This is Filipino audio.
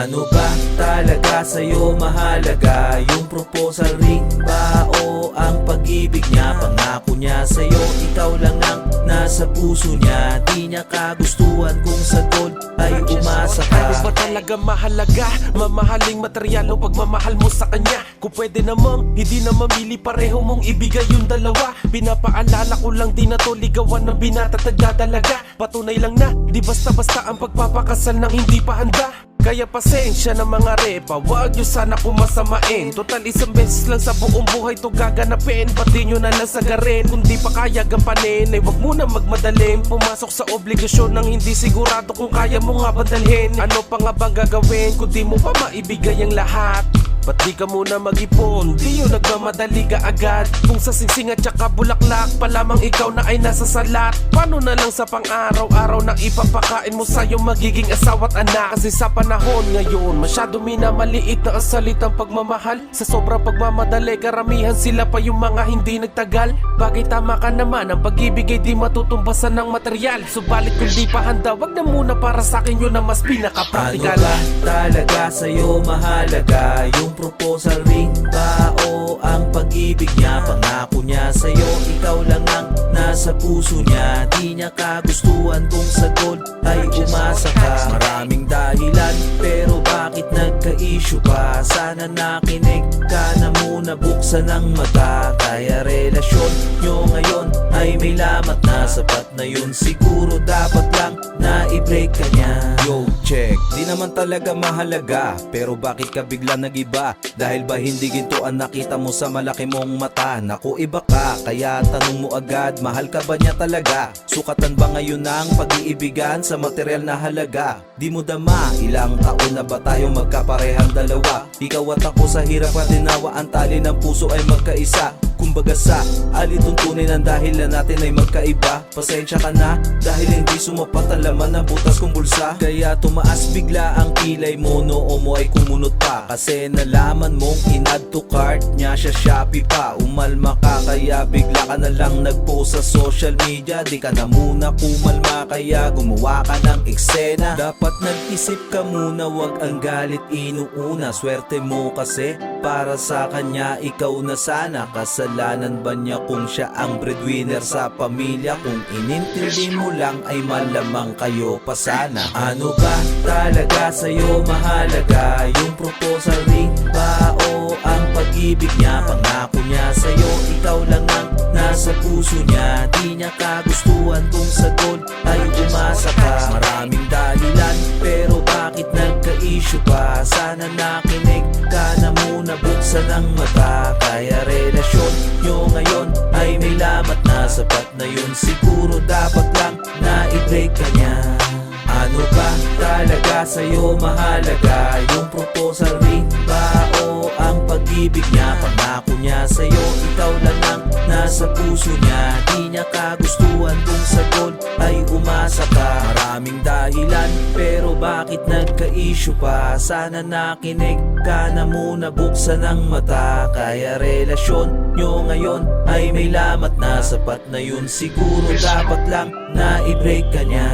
Ano ba talaga sa'yo mahalaga? Yung proposal ring ba o ang pag-ibig niya? Pangako niya sa'yo, ikaw lang ang nasa puso niya. Di niya kagustuhan kung sa gold ay umasa ka. Ano ba talaga mahalaga? Mamahaling material o pagmamahal mo sa kanya? Kung pwede namang hindi na mamili, pareho mong ibigay yung dalawa. Pinapaalala ko lang di na to ligawan ng binata tagdadalaga. Patunay lang na di basta-basta ang pagpapakasal ng hindi pa handa. Kaya pasensya na mga repa, wag nyo sana pumasamain. Total isang beses lang sa buong buhay to gaganapin. Pati nyo na lang sagarin, kung di pa kaya gampanin ay wag muna magmadaling pumasok sa obligasyon ng hindi sigurado kung kaya mo nga bandalhin. Ano pa nga bang gagawin kung di mo pa maibigay ang lahat? Ba't di ka muna mag-ipon? Di yun nagmamadali ka agad. Kung sa singsing at saka bulaklak pa lamang ikaw na ay nasa salat. Paano na lang sa pang-araw-araw na ipapakain mo sa iyong magiging asawa't anak? Kasi sa panahon ngayon masyado minamaliit na ang salitang pagmamahal. Sa sobrang pagmamadali karamihan sila pa yung mga hindi nagtagal. Bagay tama ka naman, ang pag-ibig ay di matutumbasan ng material. Subalit kung di pa handa, wag na muna para sa akin yun na mas pinaka-practical. Ano ba talaga sa'yo mahalaga? Yung proposal ring ba o ang pag-ibig niya? Pangako niya sa'yo, ikaw lang ang nasa puso niya. Di niya kagustuhan kung sa gold ay umasa ka. Maraming dahilan pero bakit nagka-issue pa? Sana nakinig ka na muna, buksan ang mata. Kaya relasyon nyo ngayon ay may lamat na. Sapat na yun siguro, dapat lang na i-break ka niya. Yo, check, di naman talaga mahalaga, pero bakit ka bigla nag-iba? Dahil ba hindi ginto ang nakita mo sa malaki mong mata? Naku, iba ka, kaya tanong mo agad, mahal ka ba niya talaga? Sukatan ba ngayon ang pag-iibigan sa material na halaga? Di mo dama, ilang taon na ba tayo magkaparehang dalawa? Ikaw at ako sa hirap at dinawa, ang tali ng puso ay magkaisa. Kumbaga sa alituntunin ang dahilan natin ay magkaiba. Pasensya ka na dahil hindi sumapat ang laman ng butas kong bulsa. Kaya tumaas bigla ang kilay mo, noo mo ay kumunot pa. Kasi nalaman mong in-add to cart niya siya Shopee pa. Umalma ka kaya bigla ka na lang nag-post sa social media. Di ka na muna kumalma kaya gumawa ka ng eksena. Dapat nag-isip ka muna, wag ang galit inuuna. Swerte mo kasi para sa kanya ikaw na sana. Kasalanan ba niya kung siya ang breadwinner sa pamilya? Kung inintindi mo lang ay malamang kayo pa sana. Ano ba talaga sa'yo mahalaga? Yung proposal ring ba o ang pag-ibig niya? Pangako niya sa'yo, ikaw lang ang nasa puso niya. Di niya kagustuhan kung sa gold ay umasa ka. Maraming dahilan pero bakit nagka-issue pa? Sana nakinig ka na muna, buksan ang mata. Kaya relasyon nyo ngayon ay may lamat na. Sapat na yun siguro, dapat lang na i-break ka niya. Ano ba talaga sa'yo mahalaga? Yung proposal ring ba o ang pag-ibig niya? Pangako niya sa'yo, ikaw lang ang nasa puso niya. Di niya kagustuhan kung sa gold ay umasa ka. Maraming dahilan pero bakit nagka-issue pa? Sana nakinig ka na muna, buksan ang mata. Kaya relasyon nyo ngayon ay may lamat na. Sapat na yun siguro, dapat lang na i-break ka niya.